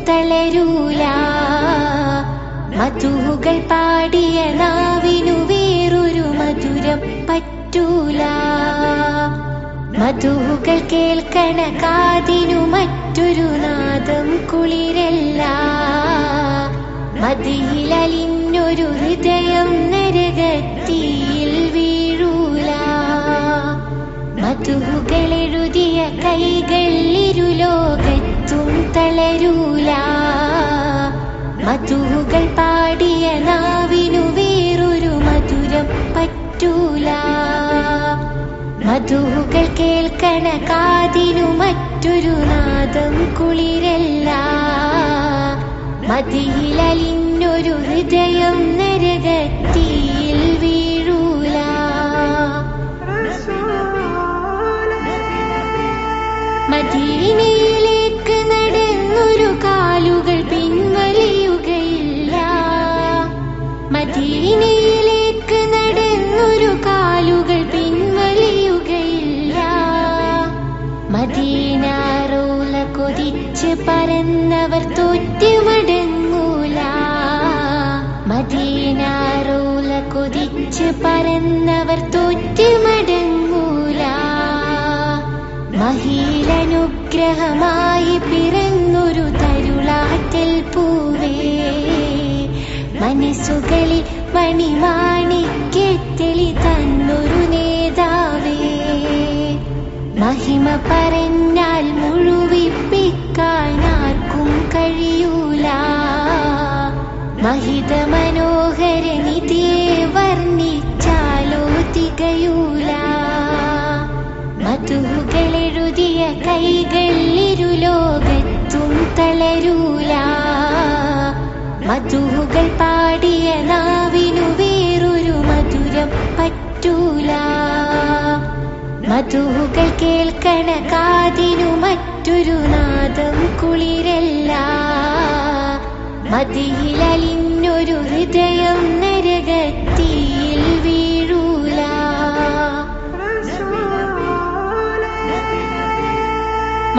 തളരൂല. മധുകൾ പാടിയ നാവിനു വേറൊരു മധുരം പറ്റൂല. മധുകൾ കേൾക്കണ കാതിനു മറ്റൊരു നാദം കുളിരല്ല. മതിയിലലിഞ്ഞൊരു ഹൃദയം നരകത്തിയിൽ വീഴൂല. മധുകളെഴുതിയ കൈകൾ ഇരുലോകത്തും തളരൂല. മധുകൾ പാടിയ നാവിനു വേറൊരു മധുരം പറ്റൂല. മധുകൾ കേൾക്കണ കാതിനു മറ്റൊരു നാദം കുളിരല്ല. മതിയിലലിഞ്ഞൊരു ഹൃദയം നരകത്തിയിൽ വീഴൂല. മദീനയിലേക്ക് നടന്നൊരു കാലുകൾ പിൻവലിയുകയില്ല. മദീനയിലേക്ക് നടന്നൊരു കാലുകൾ പിൻവലിയുകയില്ല. മദീന റൗള കൊതിച്ച് പറന്നവർ തോറ്റ് മടങ്ങൂല. മദീന റൗള കൊതിച്ച് പറന്നവർ തോറ്റ് മടങ്ങൂല. മഹീലനുഗ്രഹമായി പിറന്നൊരു തരുളാറ്റൽ പൂവേ, മനസ്സുകളിൽ മണിമാണിക്യത്തെളി തന്നൊരു നേതാവേ. മഹിമ പറഞ്ഞാൽ മുഴുവിപ്പിക്കാൻ ആർക്കും കഴിയൂല. മഹിത മനോഹര നിധിയെ വർണ്ണിച്ചാലോ തികയൂല. മധുകളെഴുതിയ കൈകൾ ഇരുലോകത്തും തളരൂല. മധുകൾ പാടിയ നാവിനു വേറൊരു മധുരം പറ്റൂല. മധുകൾ കേൾക്കണ കാതിനു മറ്റൊരു നാദം കുളിരല്ല. മതിയിലലിഞ്ഞൊരു ഹൃദയം നരകത്തിയിൽ വീഴൂല.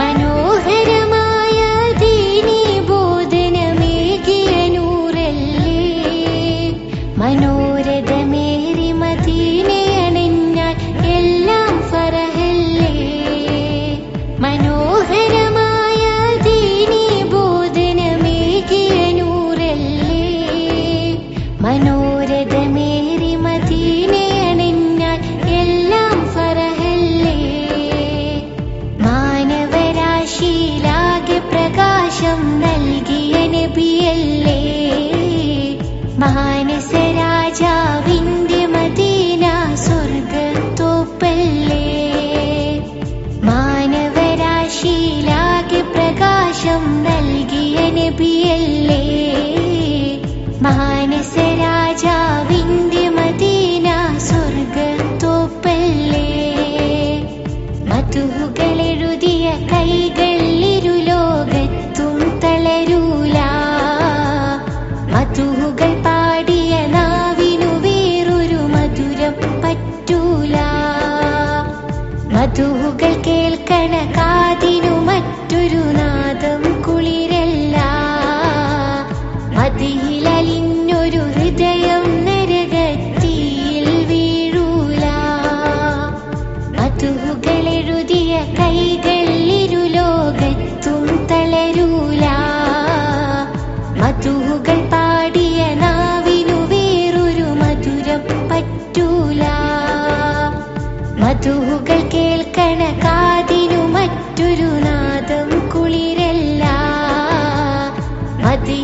മനോഹരമായ ദീനീ ബോധനമേകിയ നൂറല്ലേ. മനോരഥമേറി മദീനയണിഞ്ഞാൽ എല്ലാം ഫറഹല്ലേ. മനോഹരമായ ദീനീ ബോധനമേകിയ നൂറല്ലേ. മനോരഥമേറി മദീനയണിഞ്ഞാൽ എല്ലാം ഫറഹല്ലേ. മാനവരാശിയിലാകെ പ്രകാശം നൽകിയ നബിയല്ലേ. മാനസരാജാവിന്റെ മദീന സ്വർഗത്തോപ്പല്ലേ. മാനവരാശിയിലാകെ പ്രകാശം നൽകിയ നബിയല്ലേ. മാനസരാജാവിന്റെ മദീന സ്വർഗത്തോപ്പല്ലേ. മധുകളെഴുതിയ കൈകൾ ഇരുലോകത്തും തളരൂല. മധുകൾ പാടിയ നാവിനു വേറൊരു മധുരം പറ്റൂല. മധുകൾ കേൾക്കണ കാതിനു മറ്റൊരു നാദം കുളിരല്ല. മതിയിലലിഞ്ഞൊരു ഹൃദയം നരകത്തിയിൽ വീഴൂല. മധുകളെഴുതിയ കൈകൾ ഇരുലോകത്തും തളരൂല. മധുകൾ പാടിയ നാവിനു വേറൊരു മധുരം പറ്റൂല. മധുകൾ കേൾക്കണ കാതിനു മറ്റൊരു നാദം കുളിരല്ല. മതി